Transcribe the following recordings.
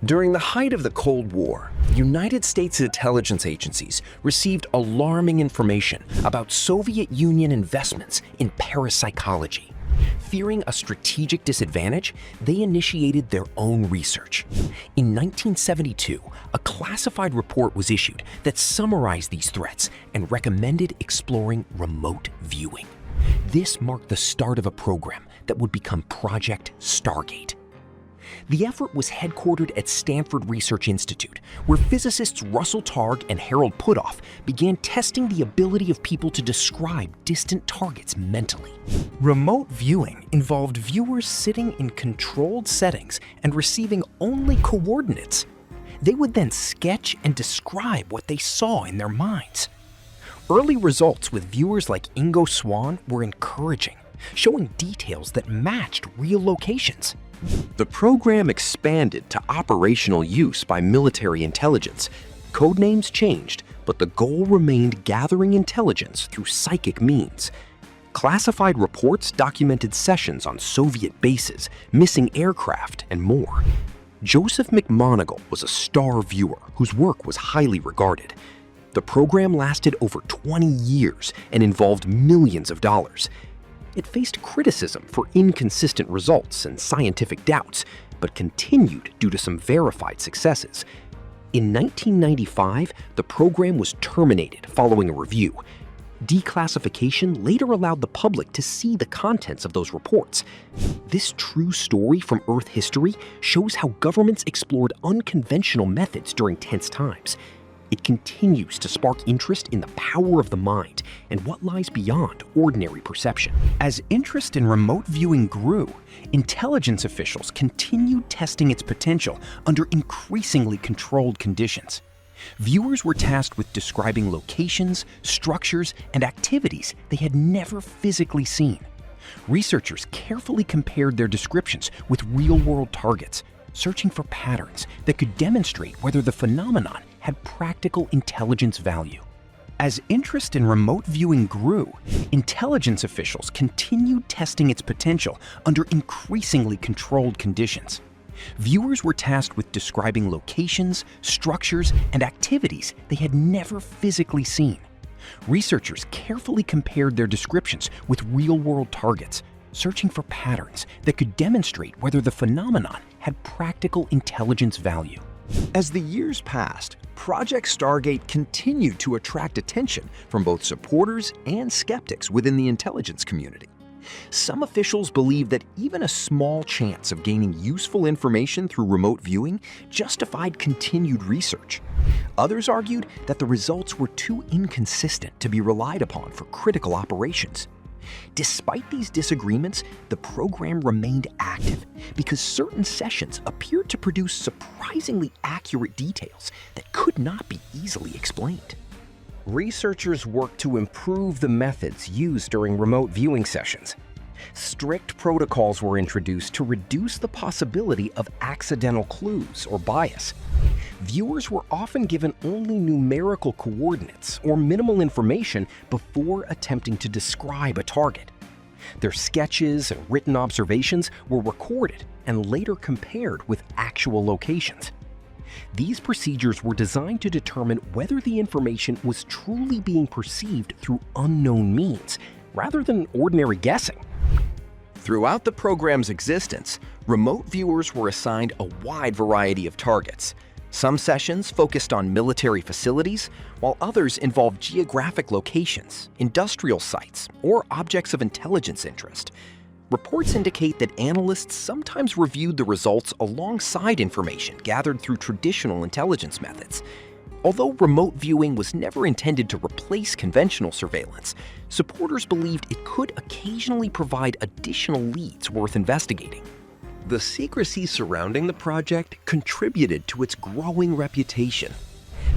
During the height of the Cold War, United States intelligence agencies received alarming information about Soviet Union investments in parapsychology. Fearing a strategic disadvantage, they initiated their own research. In 1972, a classified report was issued that summarized these threats and recommended exploring remote viewing. This marked the start of a program that would become Project Stargate. The effort was headquartered at Stanford Research Institute, where physicists Russell Targ and Puthoff began testing the ability of people to describe distant targets mentally. Remote viewing involved viewers sitting in controlled settings and receiving only coordinates. They would then sketch and describe what they saw in their minds. Early results with viewers like Ingo Swann were encouraging, showing details that matched real locations. The program expanded to operational use by military intelligence. Codenames changed, but the goal remained gathering intelligence through psychic means. Classified reports documented sessions on Soviet bases, missing aircraft, and more. Joseph McMoneagle was a star viewer whose work was highly regarded. The program lasted over 20 years and involved millions of dollars. It faced criticism for inconsistent results and scientific doubts, but continued due to some verified successes. In 1995, the program was terminated following a review. Declassification later allowed the public to see the contents of those reports. This true story from Earth history shows how governments explored unconventional methods during tense times. It continues to spark interest in the power of the mind and what lies beyond ordinary perception. As interest in remote viewing grew, intelligence officials continued testing its potential under increasingly controlled conditions. Viewers were tasked with describing locations, structures, and activities they had never physically seen. Researchers carefully compared their descriptions with real-world targets, searching for patterns that could demonstrate whether the phenomenon had practical intelligence value. As interest in remote viewing grew, intelligence officials continued testing its potential under increasingly controlled conditions. Viewers were tasked with describing locations, structures, and activities they had never physically seen. Researchers carefully compared their descriptions with real-world targets, searching for patterns that could demonstrate whether the phenomenon had practical intelligence value. As the years passed, Project Stargate continued to attract attention from both supporters and skeptics within the intelligence community. Some officials believed that even a small chance of gaining useful information through remote viewing justified continued research. Others argued that the results were too inconsistent to be relied upon for critical operations. Despite these disagreements, the program remained active because certain sessions appeared to produce surprisingly accurate details that could not be easily explained. Researchers worked to improve the methods used during remote viewing sessions. Strict protocols were introduced to reduce the possibility of accidental clues or bias. Viewers were often given only numerical coordinates or minimal information before attempting to describe a target. Their sketches and written observations were recorded and later compared with actual locations. These procedures were designed to determine whether the information was truly being perceived through unknown means, rather than ordinary guessing. Throughout the program's existence, remote viewers were assigned a wide variety of targets. Some sessions focused on military facilities, while others involved geographic locations, industrial sites, or objects of intelligence interest. Reports indicate that analysts sometimes reviewed the results alongside information gathered through traditional intelligence methods. Although remote viewing was never intended to replace conventional surveillance, supporters believed it could occasionally provide additional leads worth investigating. The secrecy surrounding the project contributed to its growing reputation.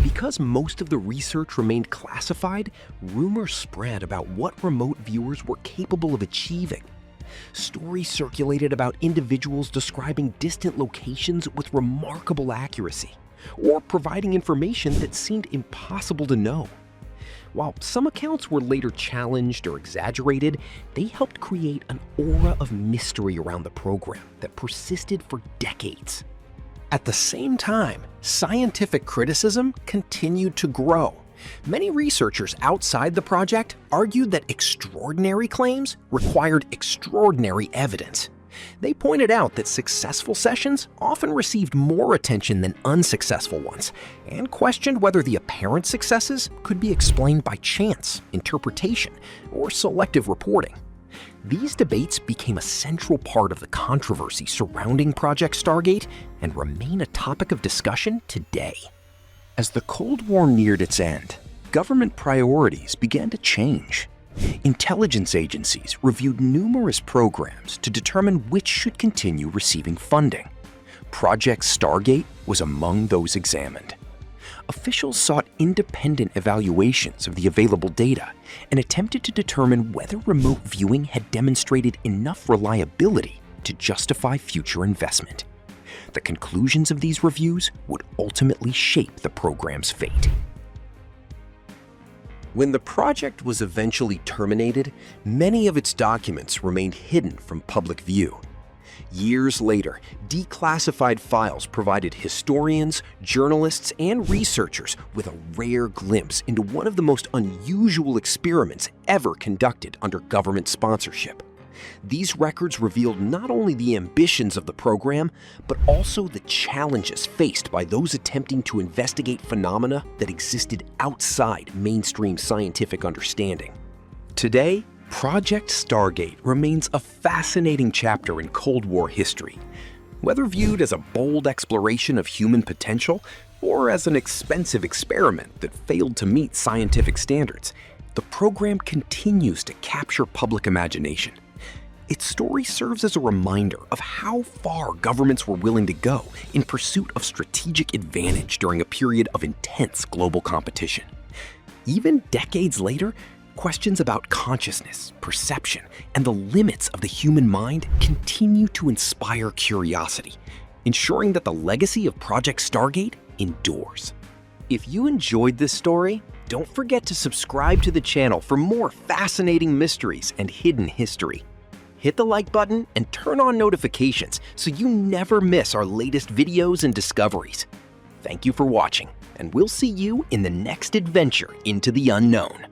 Because most of the research remained classified, rumors spread about what remote viewers were capable of achieving. Stories circulated about individuals describing distant locations with remarkable accuracy, or providing information that seemed impossible to know. While some accounts were later challenged or exaggerated, they helped create an aura of mystery around the program that persisted for decades. At the same time, scientific criticism continued to grow. Many researchers outside the project argued that extraordinary claims required extraordinary evidence. They pointed out that successful sessions often received more attention than unsuccessful ones, and questioned whether the apparent successes could be explained by chance, interpretation, or selective reporting. These debates became a central part of the controversy surrounding Project Stargate and remain a topic of discussion today. As the Cold War neared its end, government priorities began to change. Intelligence agencies reviewed numerous programs to determine which should continue receiving funding. Project Stargate was among those examined. Officials sought independent evaluations of the available data and attempted to determine whether remote viewing had demonstrated enough reliability to justify future investment. The conclusions of these reviews would ultimately shape the program's fate. When the project was eventually terminated, many of its documents remained hidden from public view. Years later, declassified files provided historians, journalists, and researchers with a rare glimpse into one of the most unusual experiments ever conducted under government sponsorship. These records revealed not only the ambitions of the program, but also the challenges faced by those attempting to investigate phenomena that existed outside mainstream scientific understanding. Today, Project Stargate remains a fascinating chapter in Cold War history. Whether viewed as a bold exploration of human potential or as an expensive experiment that failed to meet scientific standards, the program continues to capture public imagination. Its story serves as a reminder of how far governments were willing to go in pursuit of strategic advantage during a period of intense global competition. Even decades later, questions about consciousness, perception, and the limits of the human mind continue to inspire curiosity, ensuring that the legacy of Project Stargate endures. If you enjoyed this story, don't forget to subscribe to the channel for more fascinating mysteries and hidden history. Hit the like button and turn on notifications so you never miss our latest videos and discoveries. Thank you for watching, and we'll see you in the next adventure into the unknown.